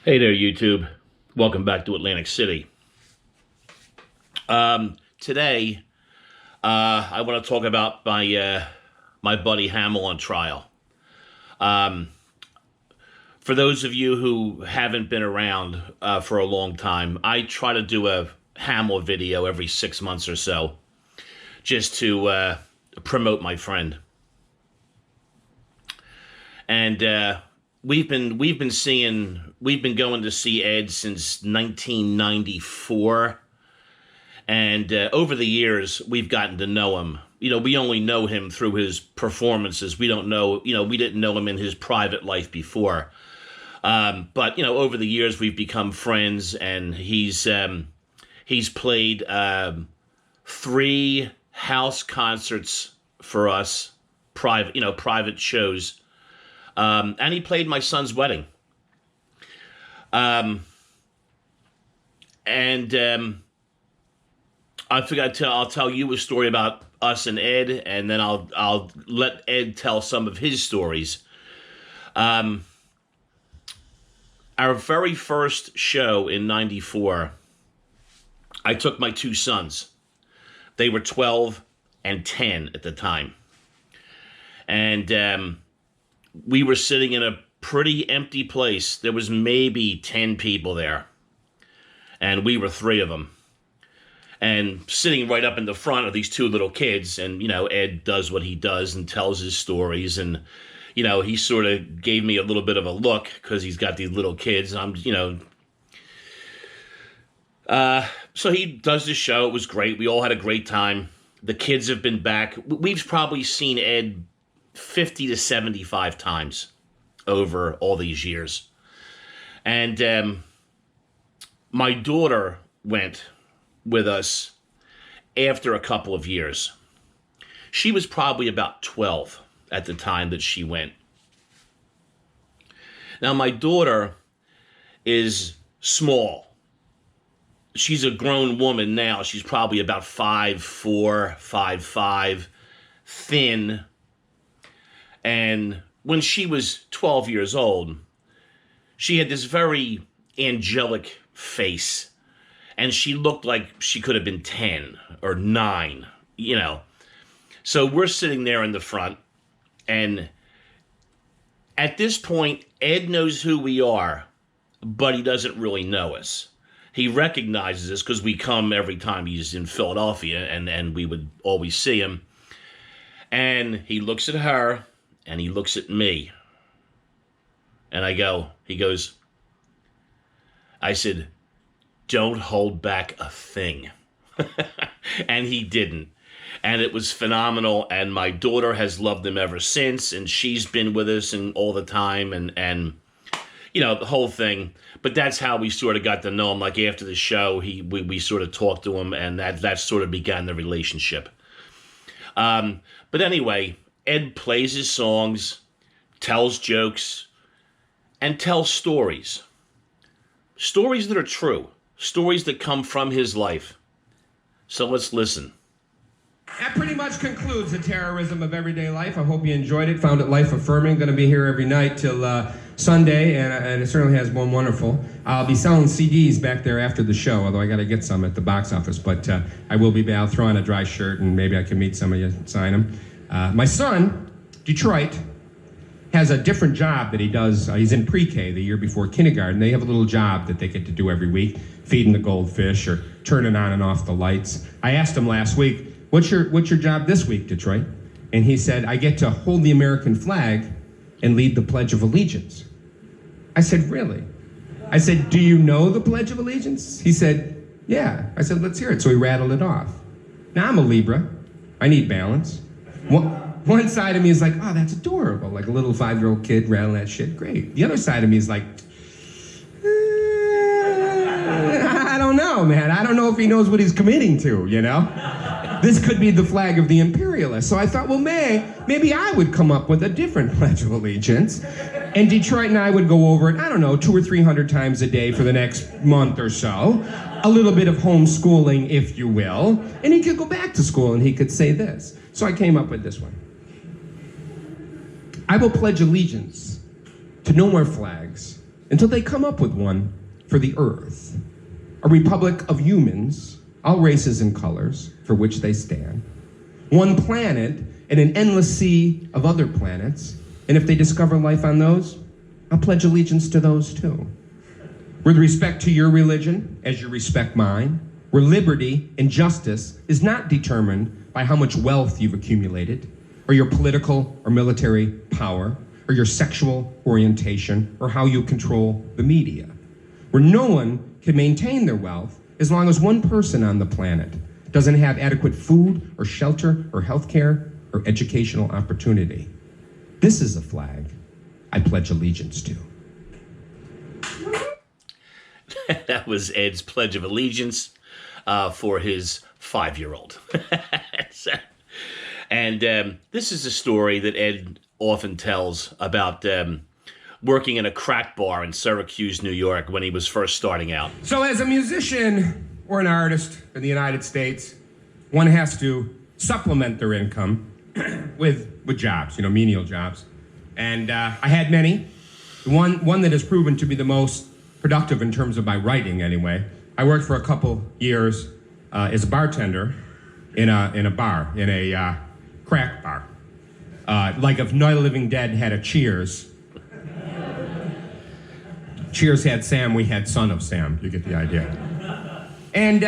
Hey there, YouTube. Welcome back to Atlantic City. Today, I want to talk about my buddy Hamell on trial. For those of you who haven't been around for a long time, I try to do a Hamell video every 6 months or so, just to promote my friend. And we've been going to see Ed since 1994, and over the years we've gotten to know him. You know, we only know him through his performances. We don't know, we didn't know him in his private life before. But over the years we've become friends, and he's played 3 house concerts for us, private shows. And he played my son's wedding. I forgot I'll tell you a story about us and Ed, and then I'll let Ed tell some of his stories. Our very first show in '94, I took my 2 sons. They were 12 and 10 at the time. And we were sitting in a pretty empty place. There was maybe 10 people there, and we were 3 of them. And sitting right up in the front of these 2 little kids, and, Ed does what he does and tells his stories, and, he sort of gave me a little bit of a look because he's got these little kids, and so he does this show. It was great. We all had a great time. The kids have been back. We've probably seen Ed 50 to 75 times over all these years. And my daughter went with us after a couple of years. She was probably about 12 at the time that she went. Now, my daughter is small. She's a grown woman now. She's probably about 5'4", 5'5", thin. And when she was 12 years old, she had this very angelic face, and she looked like she could have been 10 or 9, So we're sitting there in the front, and at this point, Ed knows who we are, but he doesn't really know us. He recognizes us because we come every time he's in Philadelphia, and we would always see him. And he looks at her, and he looks at me. And I said, "Don't hold back a thing." And he didn't. And it was phenomenal. And my daughter has loved him ever since. And she's been with us and all the time. And the whole thing. But that's how we sort of got to know him. Like after the show, we sort of talked to him. And that sort of began the relationship. But anyway, Ed plays his songs, tells jokes, and tells stories. Stories that are true. Stories that come from his life. So let's listen. That pretty much concludes the terrorism of everyday life. I hope you enjoyed it, found it life-affirming. Going to be here every night till Sunday, and it certainly has been wonderful. I'll be selling CDs back there after the show, although I got to get some at the box office. But I will be back. I'll throw on a dry shirt, and maybe I can meet some of you and sign them. My son, Detroit, has a different job that he does. He's in pre-K, the year before kindergarten. They have a little job that they get to do every week, feeding the goldfish or turning on and off the lights. I asked him last week, what's your job this week, Detroit? And he said, I get to hold the American flag and lead the Pledge of Allegiance. I said, really? I said, do you know the Pledge of Allegiance? He said, yeah. I said, let's hear it. So he rattled it off. Now, I'm a Libra. I need balance. One side of me is like, oh, that's adorable. Like a little 5-year-old kid rattling that shit. Great. The other side of me is like, I don't know, man. I don't know if he knows what he's committing to, This could be the flag of the imperialists. So I thought, well, maybe I would come up with a different Pledge of Allegiance. And Detroit and I would go over it, I don't know, 200 or 300 times a day for the next month or so. A little bit of homeschooling, if you will. And he could go back to school and he could say this. So I came up with this one. I will pledge allegiance to no more flags, until they come up with one for the Earth. A republic of humans, all races and colors, for which they stand. One planet and an endless sea of other planets. And if they discover life on those, I'll pledge allegiance to those too. With respect to your religion, as you respect mine, where liberty and justice is not determined by how much wealth you've accumulated, or your political or military power, or your sexual orientation, or how you control the media. Where no one can maintain their wealth as long as one person on the planet doesn't have adequate food or shelter or health care or educational opportunity. This is a flag I pledge allegiance to. That was Ed's Pledge of Allegiance for his 5-year-old. And this is a story that Ed often tells about working in a crack bar in Syracuse, New York, when he was first starting out. So as a musician or an artist in the United States, one has to supplement their income with jobs, menial jobs. And I had many. One that has proven to be the most productive in terms of my writing, anyway. I worked for a couple years as a bartender in a bar, in a crack bar. Like if Night of the Living Dead had a Cheers. Cheers had Sam, we had Son of Sam. You get the idea. And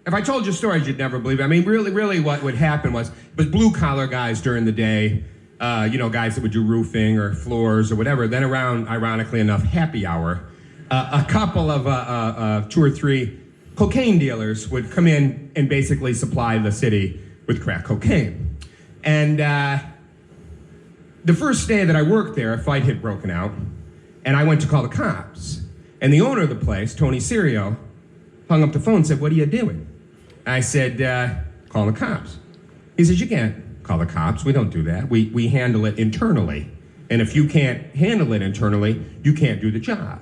if I told you stories, you'd never believe it. I mean, really what would happen was blue-collar guys during the day, guys that would do roofing or floors or whatever. Then around, ironically enough, happy hour, a couple of 2 or 3 cocaine dealers would come in and basically supply the city with crack cocaine. And the first day that I worked there, a fight had broken out, and I went to call the cops. And the owner of the place, Tony Serio, hung up the phone and said, "What are you doing?" I said, "Call the cops." He says, "You can't call the cops. We don't do that. We handle it internally. And if you can't handle it internally, you can't do the job."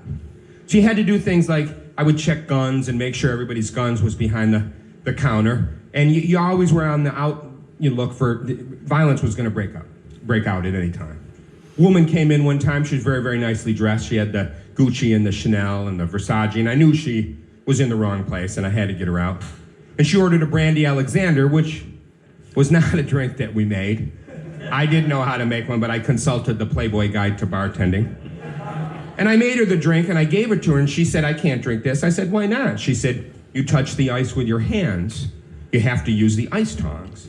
So you had to do things like, I would check guns and make sure everybody's guns was behind the counter. And you always were on the out, you look for, violence was gonna break out at any time. Woman came in one time, she was very, very nicely dressed. She had the Gucci and the Chanel and the Versace, and I knew she was in the wrong place, and I had to get her out. And she ordered a Brandy Alexander, which was not a drink that we made. I didn't know how to make one, but I consulted the Playboy Guide to Bartending. And I made her the drink, and I gave it to her, and she said, "I can't drink this." I said, "Why not?" She said, "You touch the ice with your hands. You have to use the ice tongs."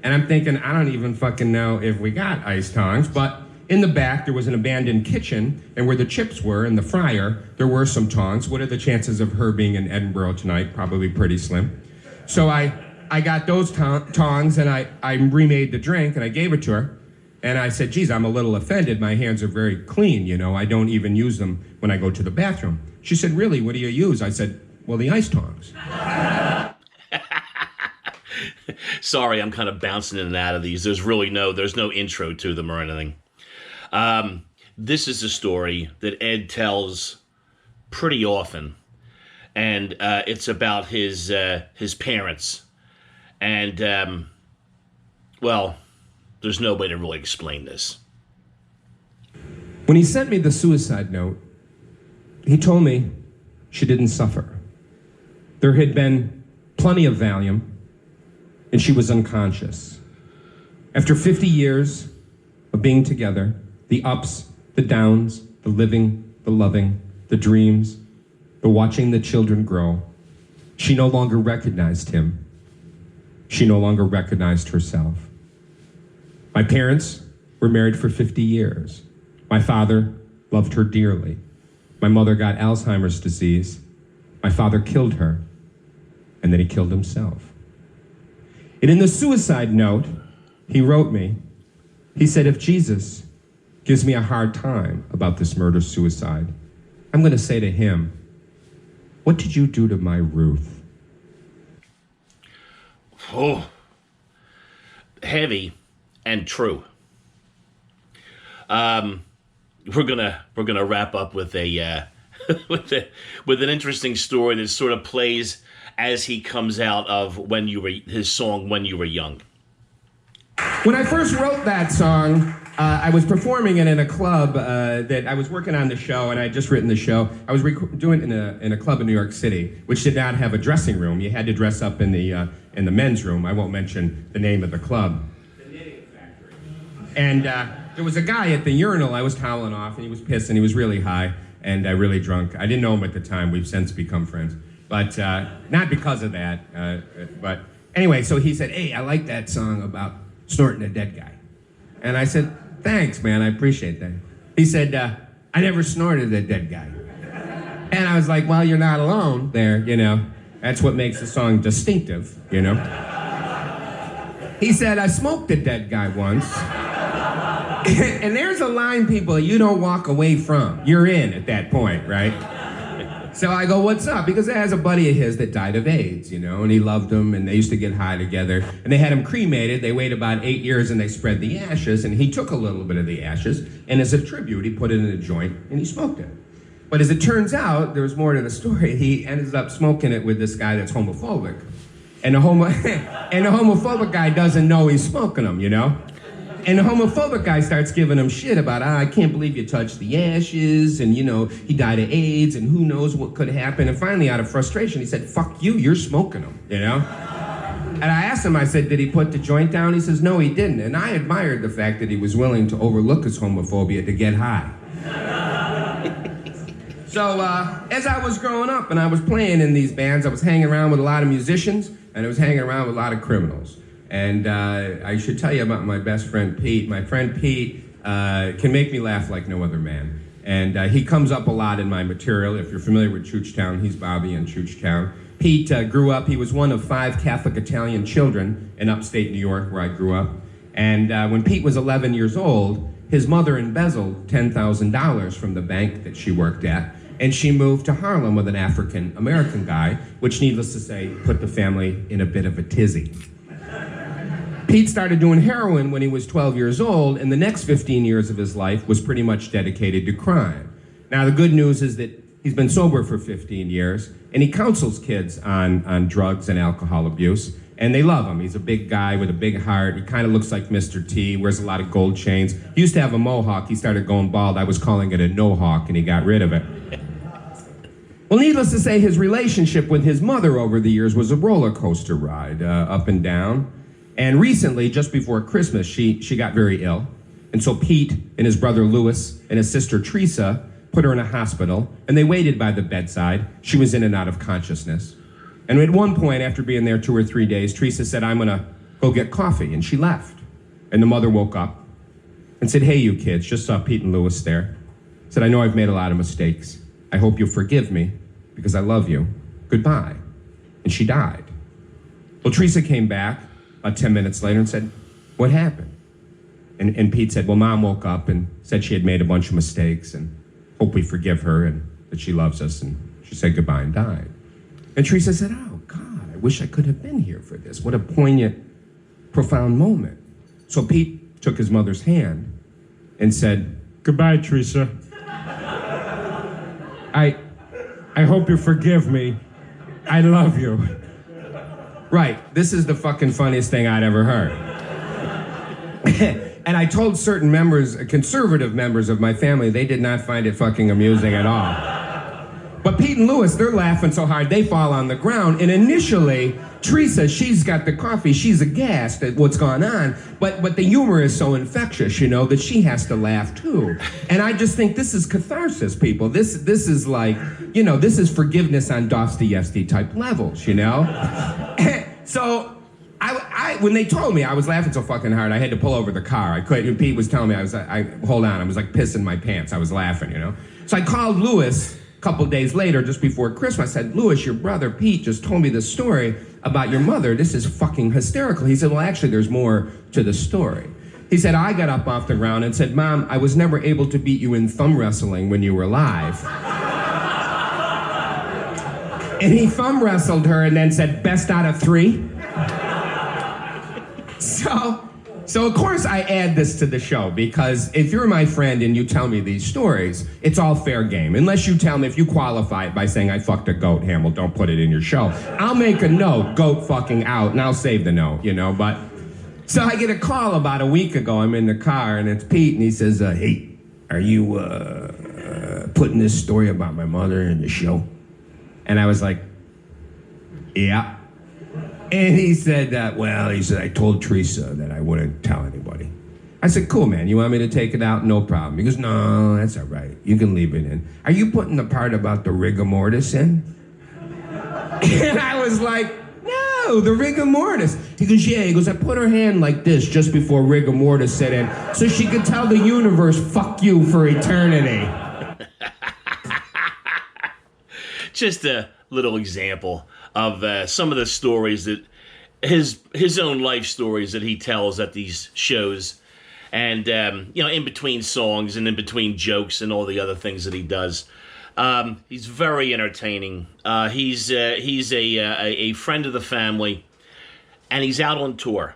And I'm thinking, I don't even fucking know if we got ice tongs, but in the back, there was an abandoned kitchen, and where the chips were in the fryer, there were some tongs. What are the chances of her being in Edinburgh tonight? Probably pretty slim. So I got those tongs, and I remade the drink, and I gave it to her. And I said, "Geez, I'm a little offended. My hands are very clean, I don't even use them when I go to the bathroom." She said, "Really, what do you use?" I said, "Well, the ice tongs." Sorry, I'm kind of bouncing in and out of these. There's no intro to them or anything. This is a story that Ed tells pretty often, and it's about his parents. And, there's no way to really explain this. When he sent me the suicide note, he told me she didn't suffer. There had been plenty of Valium, and she was unconscious. After 50 years of being together, the ups, the downs, the living, the loving, the dreams, the watching the children grow, she no longer recognized him. She no longer recognized herself. My parents were married for 50 years. My father loved her dearly. My mother got Alzheimer's disease. My father killed her, and then he killed himself. And in the suicide note, he wrote me, he said, "If Jesus gives me a hard time about this murder-suicide, I'm going to say to him, 'What did you do to my Ruth?'" Oh, heavy and true. We're gonna wrap up with a with an interesting story that sort of plays as he comes out of his song "When You Were Young." When I first wrote that song, I was performing it in a club that I was working on the show, and I had just written the show. I was doing it in a club in New York City, which did not have a dressing room. You had to dress up in the men's room. I won't mention the name of the club. The Knitting Factory. And there was a guy at the urinal I was toweling off, and he was pissed, and he was really high and really drunk. I didn't know him at the time. We've since become friends. But not because of that. But anyway, so he said, hey, I like that song about snorting a dead guy. And I said, thanks, man, I appreciate that. He said, I never snorted a dead guy. And I was like, well, you're not alone there, you know. That's what makes the song distinctive, you know. He said, I smoked a dead guy once. And there's a line, people, you don't walk away from. You're in at that point, right? So I go, what's up? Because it has a buddy of his that died of AIDS, you know, and he loved him, and they used to get high together. And they had him cremated. They waited about 8 years, and they spread the ashes, and he took a little bit of the ashes, and as a tribute, he put it in a joint, and he smoked it. But as it turns out, there was more to the story. He ended up smoking it with this guy that's homophobic. And the homophobic guy doesn't know he's smoking them, you know? And the homophobic guy starts giving him shit about, I can't believe you touched the ashes, and, you know, he died of AIDS, and who knows what could happen. And finally, out of frustration, he said, fuck you, you're smoking them, you know? And I asked him, I said, did he put the joint down? He says, no, he didn't. And I admired the fact that he was willing to overlook his homophobia to get high. So, as I was growing up and I was playing in these bands, I was hanging around with a lot of musicians, and I was hanging around with a lot of criminals. And I should tell you about my best friend, Pete. My friend Pete can make me laugh like no other man. And he comes up a lot in my material. If you're familiar with Choochtown, he's Bobby in Choochtown. Pete grew up, he was one of 5 Catholic Italian children in upstate New York, where I grew up. And when Pete was 11 years old, his mother embezzled $10,000 from the bank that she worked at, and she moved to Harlem with an African-American guy, which, needless to say, put the family in a bit of a tizzy. Pete started doing heroin when he was 12 years old, and the next 15 years of his life was pretty much dedicated to crime. Now, the good news is that he's been sober for 15 years, and he counsels kids on drugs and alcohol abuse, and they love him. He's a big guy with a big heart. He kind of looks like Mr. T, wears a lot of gold chains. He used to have a mohawk. He started going bald. I was calling it a no-hawk, and he got rid of it. Well, needless to say, his relationship with his mother over the years was a roller coaster ride, up and down. And recently, just before Christmas, she got very ill. And so Pete and his brother Louis and his sister Teresa put her in a hospital, and they waited by the bedside. She was in and out of consciousness. And at one point, after being there 2 or 3 days, Teresa said, I'm gonna go get coffee, and she left. And the mother woke up and said, hey, you kids, just saw Pete and Louis there. Said, I know I've made a lot of mistakes. I hope you'll forgive me, because I love you. Goodbye. And she died. Well, Teresa came back about 10 minutes later and said, what happened? And Pete said, well, Mom woke up and said she had made a bunch of mistakes and hope we forgive her and that she loves us. And she said goodbye and died. And Teresa said, oh, God, I wish I could have been here for this. What a poignant, profound moment. So Pete took his mother's hand and said, goodbye, Teresa. I hope you forgive me. I love you. Right, this is the fucking funniest thing I'd ever heard. And I told certain members, conservative members of my family, they did not find it fucking amusing at all. But Pete and Louis, they're laughing so hard they fall on the ground. And initially, Teresa, she's got the coffee, she's aghast at what's gone on. But the humor is so infectious, you know, that she has to laugh too. And I just think this is catharsis, people. This is like, you know, this is forgiveness on Dostoevsky type levels, you know? So, when they told me, I was laughing so fucking hard, I had to pull over the car. I couldn't, Pete was telling me, hold on, I was like pissing my pants. I was laughing, you know? So I called Louis a couple days later, just before Christmas. I said, Louis, your brother Pete just told me this story about your mother. This is fucking hysterical. He said, well, actually, there's more to the story. He said, I got up off the ground and said, Mom, I was never able to beat you in thumb wrestling when you were alive. And he thumb wrestled her and then said, best out of 3. So of course I add this to the show, because if you're my friend and you tell me these stories, it's all fair game. Unless you tell me, if you qualify it by saying I fucked a goat, Hamell, don't put it in your show. I'll make a note, goat fucking out, and I'll save the note, you know, but... So I get a call about a week ago. I'm in the car, and it's Pete, and he says, hey, are you putting this story about my mother in the show? And I was like, yeah. And he said, I told Teresa that I wouldn't tell anybody. I said, cool, man. You want me to take it out? No problem. He goes, no, that's all right. You can leave it in. Are you putting the part about the rigor mortis in? And I was like, no, the rigor mortis. He goes, yeah. He goes, I put her hand like this just before rigor mortis set in so she could tell the universe, fuck you for eternity. Just a little example of some of the stories that his own life stories that he tells at these shows, and in between songs and in between jokes and all the other things that he does. He's very entertaining. He's a friend of the family, and he's out on tour.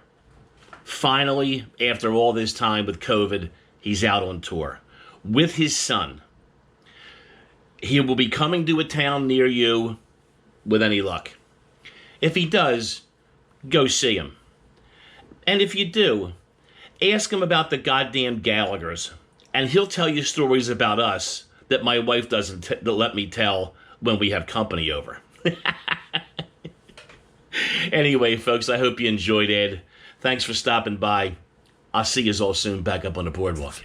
Finally, after all this time with COVID, he's out on tour with his son. He will be coming to a town near you with any luck. If he does, go see him. And if you do, ask him about the goddamn Gallaghers, and he'll tell you stories about us that my wife doesn't let me tell when we have company over. Anyway, folks, I hope you enjoyed Ed. Thanks for stopping by. I'll see you all soon back up on the boardwalk.